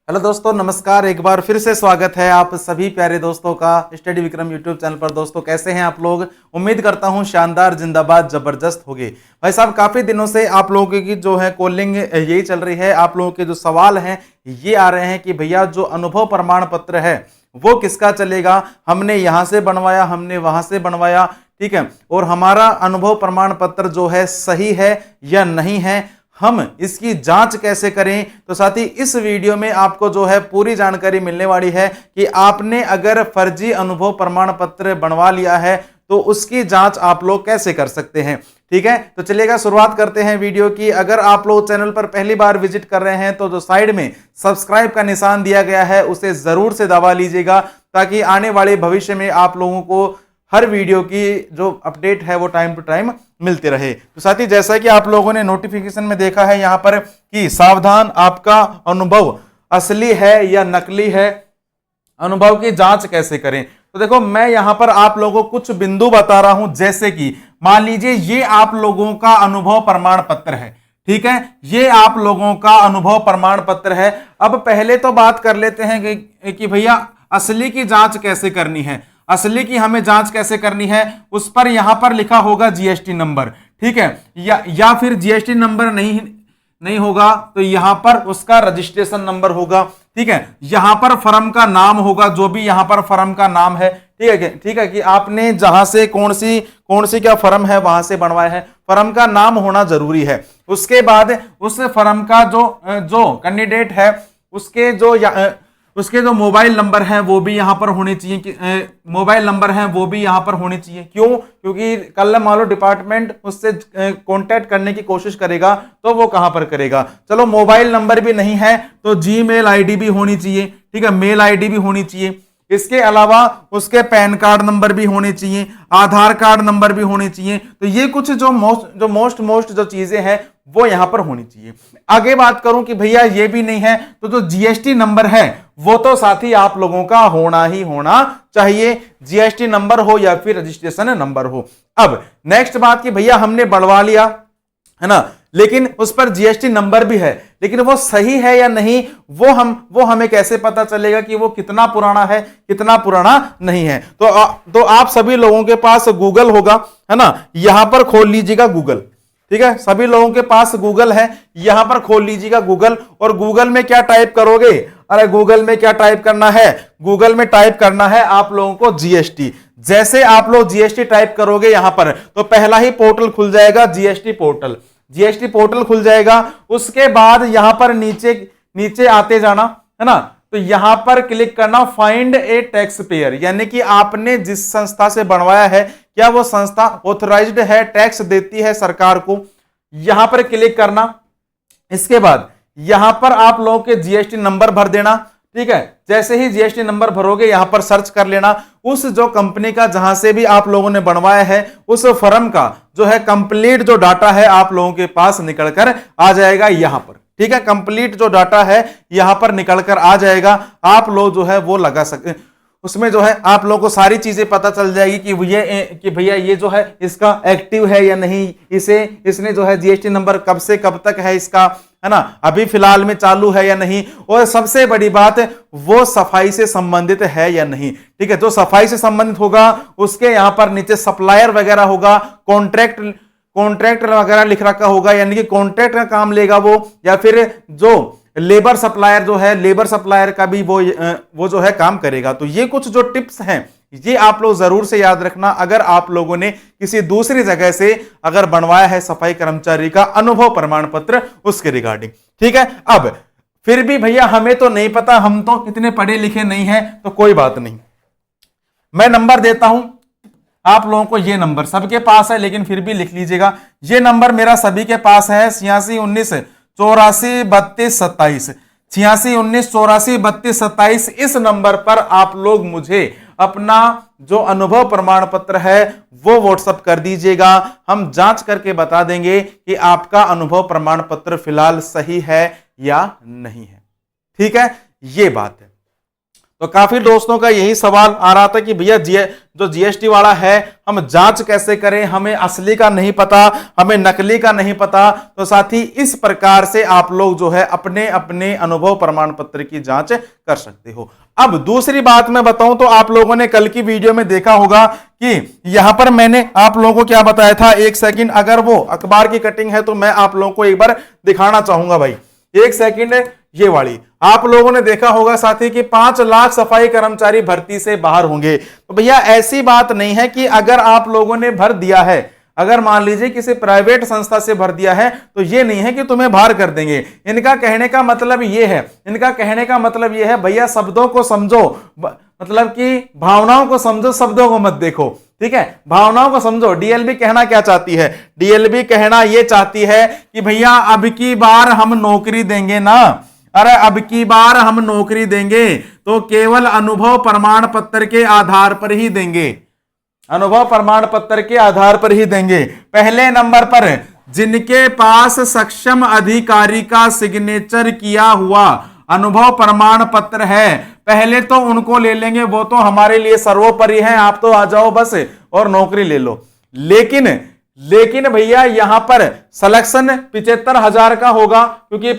Hello दोस्तों, नमस्कार। एक बार फिर से स्वागत है आप सभी प्यारे दोस्तों का स्टडी विक्रम यूट्यूब चैनल पर। दोस्तों, कैसे हैं आप लोग? उम्मीद करता हूं शानदार, जिंदाबाद, जबरदस्त होगे। भाई साहब, काफी दिनों से आप लोगों की जो है कॉलिंग यही चल रही है। आप लोगों के जो सवाल हैं ये आ रहे हैं कि भैया जो अनुभव प्रमाण पत्र है वो किसका चलेगा। हमने यहाँ से बनवाया, हमने वहां से बनवाया, ठीक है, और हमारा अनुभव प्रमाण पत्र जो है सही है या नहीं है, हम इसकी जांच कैसे करें। तो साथ ही इस वीडियो में आपको जो है पूरी जानकारी मिलने वाली है कि आपने अगर फर्जी अनुभव प्रमाण पत्र बनवा लिया है तो उसकी जांच आप लोग कैसे कर सकते हैं। ठीक है, तो चलिएगा शुरुआत करते हैं वीडियो की। अगर आप लोग चैनल पर पहली बार विजिट कर रहे हैं तो जो साइड में सब्सक्राइब का निशान दिया गया है उसे जरूर से दबा लीजिएगा, ताकि आने वाले भविष्य में आप लोगों को हर वीडियो की जो अपडेट है वो टाइम टू टाइम मिलते रहे। तो साथ ही जैसा कि आप लोगों ने नोटिफिकेशन में देखा है यहाँ पर कि सावधान, आपका अनुभव असली है या नकली है, अनुभव की जांच कैसे करें। तो देखो, मैं यहां पर आप लोगों को कुछ बिंदु बता रहा हूं। जैसे कि मान लीजिए ये आप लोगों का अनुभव प्रमाण पत्र है, ठीक है, ये आप लोगों का अनुभव प्रमाण पत्र है। अब पहले तो बात कर लेते हैं कि भैया असली की जांच कैसे करनी है। असली की हमें जांच कैसे करनी है, उस पर यहां पर लिखा होगा जीएसटी नंबर, ठीक है, या फिर जीएसटी नंबर नहीं होगा तो यहां पर उसका रजिस्ट्रेशन नंबर होगा, ठीक है। यहां पर फर्म का नाम होगा, जो भी यहां पर फर्म का नाम है, ठीक है, कि आपने जहां से कौन सी क्या फर्म है वहां से बनवाया है, फर्म का नाम होना जरूरी है। उसके बाद उस फर्म का जो कैंडिडेट है उसके जो मोबाइल नंबर हैं वो भी यहां पर होने चाहिए, कि मोबाइल नंबर हैं वो भी यहां पर होने चाहिए। क्यों? क्योंकि कल मान लो डिपार्टमेंट उससे कांटेक्ट करने की कोशिश करेगा तो वो कहां पर करेगा। चलो, मोबाइल नंबर भी नहीं है तो जीमेल आईडी भी होनी चाहिए, ठीक है, मेल आईडी भी होनी चाहिए। इसके अलावा उसके पैन कार्ड नंबर भी होने चाहिए, आधार कार्ड नंबर भी होने चाहिए। तो ये कुछ जो मोस्ट जो चीजें हैं वो यहां पर होनी चाहिए। आगे बात करूं कि भैया ये भी नहीं है तो जो जीएसटी नंबर है वो तो साथ ही आप लोगों का होना ही होना चाहिए, जीएसटी नंबर हो या फिर रजिस्ट्रेशन नंबर हो। अब नेक्स्ट बात कि भैया हमने बढ़वा लिया है ना, लेकिन उस पर जीएसटी नंबर भी है, लेकिन वो सही है या नहीं, वो हमें कैसे पता चलेगा कि वो कितना पुराना है, कितना पुराना नहीं है। तो आप सभी लोगों के पास गूगल होगा, है ना, यहां पर खोल लीजिएगा गूगल, ठीक है, सभी लोगों के पास गूगल है, यहां पर खोल लीजिएगा गूगल। और गूगल में क्या टाइप करोगे? अरे गूगल में क्या टाइप करना है? गूगल में टाइप करना है आप लोगों को जीएसटी। जैसे आप लोग जीएसटी टाइप करोगे यहां पर तो पहला ही पोर्टल खुल जाएगा, जीएसटी पोर्टल। जीएसटी पोर्टल खुल जाएगा। उसके बाद यहां पर नीचे आते जाना, है ना, तो यहां पर क्लिक करना फाइंड ए टैक्स पेयर, यानी कि आपने जिस संस्था से बनवाया है क्या वो संस्था ऑथराइज्ड है, टैक्स देती है सरकार को, यहां पर क्लिक करना। इसके बाद यहां पर आप लोगों के जीएसटी नंबर भर देना, ठीक है। जैसे ही जीएसटी नंबर भरोगे यहां पर सर्च कर लेना, उस जो कंपनी का जहां से भी आप लोगों ने बनवाया है उस फर्म का जो है कंप्लीट जो डाटा है आप लोगों के पास निकल कर आ जाएगा यहां पर, ठीक है। कंप्लीट जो डाटा है यहां पर निकल कर आ जाएगा, आप लोग जो है वो लगा सकते, उसमें जो है आप लोगों को सारी चीजें पता चल जाएगी कि भैया ये जो है इसका एक्टिव है या नहीं, इसने जो है जीएसटी नंबर कब से कब तक है इसका, है ना, अभी फिलहाल में चालू है या नहीं, और सबसे बड़ी बात वो सफाई से संबंधित है या नहीं, ठीक है। जो सफाई से संबंधित होगा उसके यहां पर नीचे सप्लायर वगैरह होगा, कॉन्ट्रैक्ट वगैरह लिख रखा होगा, यानी कि कॉन्ट्रैक्ट का काम लेगा वो, या फिर जो लेबर सप्लायर जो है, लेबर सप्लायर का भी वो जो है काम करेगा। तो ये कुछ जो टिप्स हैं ये आप लोग जरूर से याद रखना, अगर आप लोगों ने किसी दूसरी जगह से अगर बनवाया है सफाई कर्मचारी का अनुभव प्रमाण पत्र उसके रिगार्डिंग, ठीक है। अब फिर भी भैया हमें तो नहीं पता, हम तो इतने पढ़े लिखे नहीं हैं, तो कोई बात नहीं, मैं नंबर देता हूं आप लोगों को। ये नंबर सबके पास है लेकिन फिर भी लिख लीजिएगा, ये नंबर मेरा सभी के पास है, 8619843227, 8619843227। इस नंबर पर आप लोग मुझे अपना जो अनुभव प्रमाण पत्र है वो व्हाट्सएप कर दीजिएगा, हम जांच करके बता देंगे कि आपका अनुभव प्रमाण पत्र फिलहाल सही है या नहीं है, ठीक है, ये बात है। तो काफी दोस्तों का यही सवाल आ रहा था कि भैया जो जीएसटी वाला है हम जांच कैसे करें, हमें असली का नहीं पता, हमें नकली का नहीं पता। तो साथ ही इस प्रकार से आप लोग जो है अपने अपने अनुभव प्रमाण पत्र की जांच कर सकते हो। अब दूसरी बात मैं बताऊं तो आप लोगों ने कल की वीडियो में देखा होगा कि यहां पर मैंने आप लोगों को क्या बताया था। एक सेकंड, अगर वो अखबार की कटिंग है तो मैं आप लोगों को एक बार दिखाना चाहूंगा भाई। एक सेकंड, ये वाली आप लोगों ने देखा होगा साथी कि 5 लाख सफाई कर्मचारी भर्ती से बाहर होंगे। तो भैया ऐसी बात नहीं है कि अगर आप लोगों ने भर दिया है, अगर मान लीजिए किसी प्राइवेट संस्था से भर दिया है तो ये नहीं है कि तुम्हें बाहर कर देंगे। इनका कहने का मतलब ये है, भैया शब्दों को समझो, मतलब कि भावनाओं को समझो, शब्दों को मत देखो। ठीक है, भावनाओं को समझो। डीएलबी कहना क्या चाहती है? डीएलबी कहना यह चाहती है कि भैया अब की बार हम नौकरी देंगे ना, अरे अब की बार हम नौकरी देंगे तो केवल अनुभव प्रमाण पत्र के आधार पर ही देंगे, अनुभव प्रमाण पत्र के आधार पर ही देंगे। पहले नंबर पर जिनके पास सक्षम अधिकारी का सिग्नेचर किया हुआ अनुभव प्रमाण पत्र है, पहले तो उनको ले लेंगे, वो तो हमारे लिए सर्वोपरि है। आप तो आ जाओ बस और नौकरी ले लो। लेकिन भैया यहां पर सिलेक्शन 75,000 का होगा, क्योंकि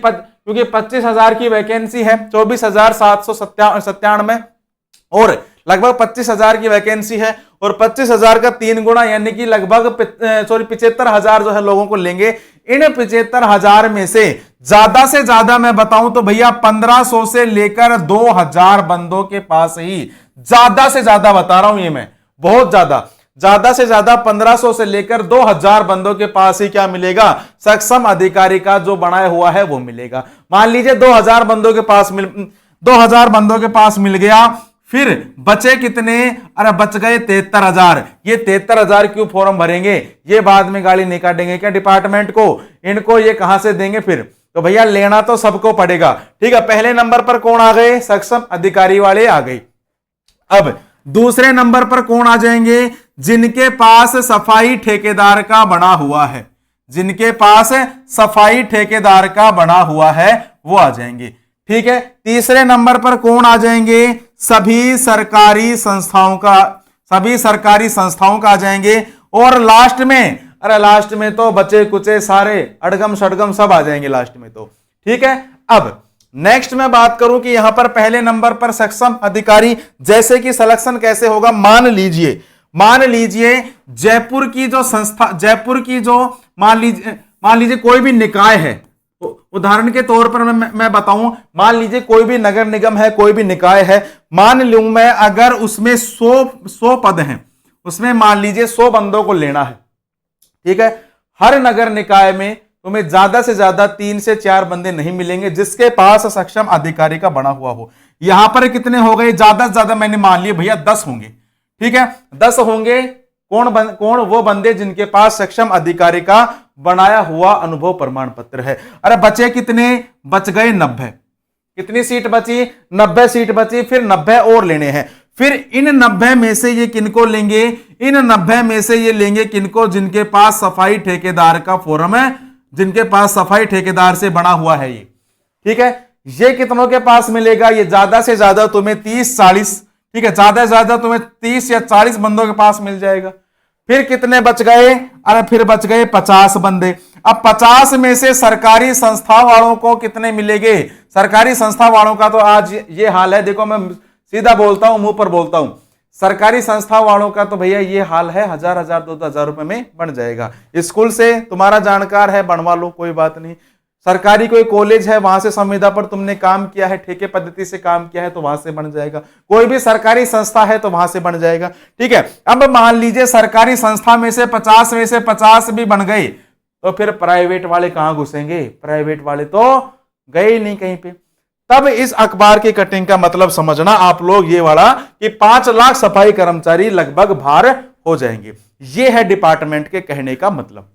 25,000 की वैकेंसी है, 24,797 और लगभग 25,000 की वैकेंसी है, और 25,000 का 3 गुना यानी कि लगभग 75,000 जो है लोगों को लेंगे। इन 75,000 में से ज्यादा मैं बताऊं तो भैया 1500 से लेकर 2,000 बंदों के पास ही, ज्यादा से ज्यादा बता रहा हूं ये मैं, बहुत ज्यादा से ज्यादा 1500 से लेकर 2,000 बंदों के पास ही क्या मिलेगा? सक्षम अधिकारी का जो बनाया हुआ है वो मिलेगा। मान लीजिए 2,000 बंदों के पास मिल गया, फिर बचे कितने? अरे बच गए 73,000। ये 73,000 क्यों फॉर्म भरेंगे? ये बाद में गाली नहीं काटेंगे क्या डिपार्टमेंट को? इनको ये कहां से देंगे फिर? तो भैया लेना तो सबको पड़ेगा। ठीक है, पहले नंबर पर कौन आ गए? सक्षम अधिकारी वाले आ गए। अब दूसरे नंबर पर कौन आ जाएंगे? जिनके पास सफाई ठेकेदार का बना हुआ है, जिनके पास सफाई ठेकेदार का बना हुआ है वो आ जाएंगे। ठीक है, तीसरे नंबर पर कौन आ जाएंगे? सभी सरकारी संस्थाओं का आ जाएंगे। और लास्ट में तो बचे कुचे सारे अड़गम सड़गम सब आ जाएंगे लास्ट में तो। ठीक है, अब नेक्स्ट मैं बात करूं कि यहां पर पहले नंबर पर सक्षम अधिकारी, जैसे कि सिलेक्शन कैसे होगा। मान लीजिए जयपुर की जो मान लीजिए कोई भी निकाय है, उदाहरण के तौर पर मैं बताऊं, मान लीजिए कोई भी नगर निगम है, कोई भी निकाय है, मान लूं मैं अगर उसमें 100 पद हैं, उसमें मान लीजिए 100 बंदों को लेना है। ठीक है, हर नगर निकाय में तुम्हें ज्यादा से ज्यादा 3 से 4 बंदे नहीं मिलेंगे जिसके पास सक्षम अधिकारी का बना हुआ हो। यहां पर कितने हो गए? ज्यादा से ज्यादा मैंने मान लिया भैया 10 होंगे। ठीक है, 10 होंगे। कौन? वो बंदे जिनके पास सक्षम अधिकारी का बनाया हुआ अनुभव प्रमाण पत्र है। अरे बचे कितने? बच गए 90। कितनी सीट बची? 90 सीट बची। फिर 90 और लेने हैं। फिर इन 90 में से ये किनको लेंगे? इन 90 में से ये लेंगे किनको? जिनके पास सफाई ठेकेदार का फॉर्म है, जिनके पास सफाई ठेकेदार से बना हुआ है ये। ठीक है, ये कितनों के पास मिलेगा? ये ज्यादा से ज्यादा तुम्हें 30-40, ठीक है, ज्यादा से ज्यादा तुम्हें 30 या 40 बंदों के पास मिल जाएगा। फिर कितने बच गए? अरे फिर बच गए 50 बंदे। अब 50 में से सरकारी संस्था वालों को कितने मिलेंगे? सरकारी संस्था वालों का तो आज ये हाल है, देखो मैं सीधा बोलता हूं, मुंह पर बोलता हूं, सरकारी संस्था वालों का तो भैया ये हाल है, 1,000 2,000 रुपए में बन जाएगा। स्कूल से तुम्हारा जानकार है, बनवा लो, कोई बात नहीं। सरकारी कोई कॉलेज है, वहां से संविदा पर तुमने काम किया है, ठेके पद्धति से काम किया है, तो वहां से बन जाएगा। कोई भी सरकारी संस्था है तो वहां से बन जाएगा। ठीक है, अब मान लीजिए सरकारी संस्था में से 50 में से 50 भी बन गए, तो फिर प्राइवेट वाले कहां घुसेंगे? प्राइवेट वाले तो गए ही नहीं कहीं पे। तब इस अखबार की कटिंग का मतलब समझना आप लोग ये वाला कि 5 लाख सफाई कर्मचारी लगभग बाहर हो जाएंगे। ये है डिपार्टमेंट के कहने का मतलब।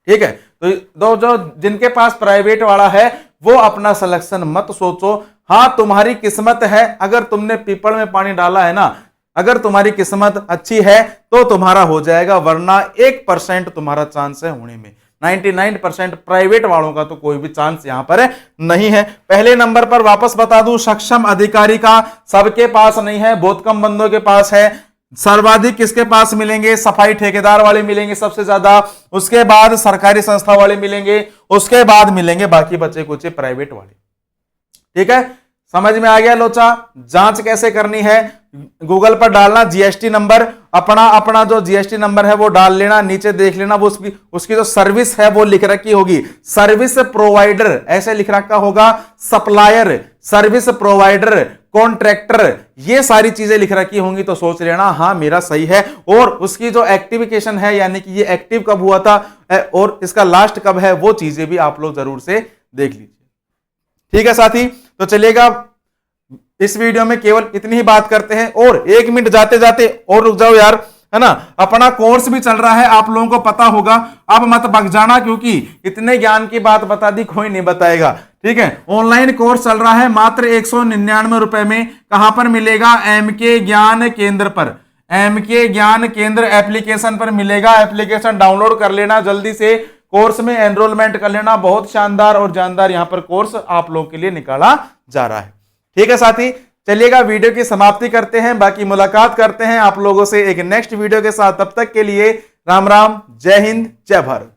ठीक है, तो जो जिनके पास प्राइवेट वाला है वो अपना सिलेक्शन मत सोचो। हां, तुम्हारी किस्मत है, अगर तुमने पीपल में पानी डाला है ना, अगर तुम्हारी किस्मत अच्छी है तो तुम्हारा हो जाएगा, वरना 1% तुम्हारा चांस है होने में। 99% प्राइवेट वालों का तो कोई भी चांस यहां पर नहीं है। पहले नंबर पर वापस बता दूं, सक्षम अधिकारी का सबके पास नहीं है, बहुत कम बंदों के पास है। सर्वाधिक किसके पास मिलेंगे? सफाई ठेकेदार वाले मिलेंगे सबसे ज्यादा, उसके बाद सरकारी संस्था वाले मिलेंगे, उसके बाद मिलेंगे बाकी बचे कुछ प्राइवेट वाले। ठीक है, समझ में आ गया लोचा? जांच कैसे करनी है? गूगल पर डालना जीएसटी नंबर, अपना जो जीएसटी नंबर है वो डाल लेना, नीचे देख लेना वो उसकी जो सर्विस है वो लिख रखी होगी, सर्विस प्रोवाइडर ऐसे लिख रखा होगा, सप्लायर, सर्विस प्रोवाइडर, कॉन्ट्रैक्टर, ये सारी चीजें लिख रखी होंगी तो सोच लेना हाँ मेरा सही है। और उसकी जो एक्टिविकेशन है यानी कि ये एक्टिव कब हुआ था और इसका लास्ट कब है वो चीजें भी आप लोग जरूर से देख लीजिए। ठीक है साथी, तो चलिएगा इस वीडियो में केवल इतनी ही बात करते हैं। और 1 मिनट जाते जाते और रुक जाओ यार, है ना, अपना कोर्स भी चल रहा है, आप लोगों को पता होगा, अब मत भग जाना क्योंकि इतने ज्ञान की बात बता दी कोई नहीं बताएगा। ठीक है, ऑनलाइन कोर्स चल रहा है मात्र 199 रुपए में। कहां पर मिलेगा? एमके ज्ञान केंद्र पर, एमके ज्ञान केंद्र एप्लीकेशन पर मिलेगा। एप्लीकेशन डाउनलोड कर लेना जल्दी से, कोर्स में एनरोलमेंट कर लेना। बहुत शानदार और जानदार यहां पर कोर्स आप लोगों के लिए निकाला जा रहा है। ठीक है साथी, चलिएगा वीडियो की समाप्ति करते हैं, बाकी मुलाकात करते हैं आप लोगों से एक नेक्स्ट वीडियो के साथ। तब तक के लिए राम राम, जय हिंद, जय भारत।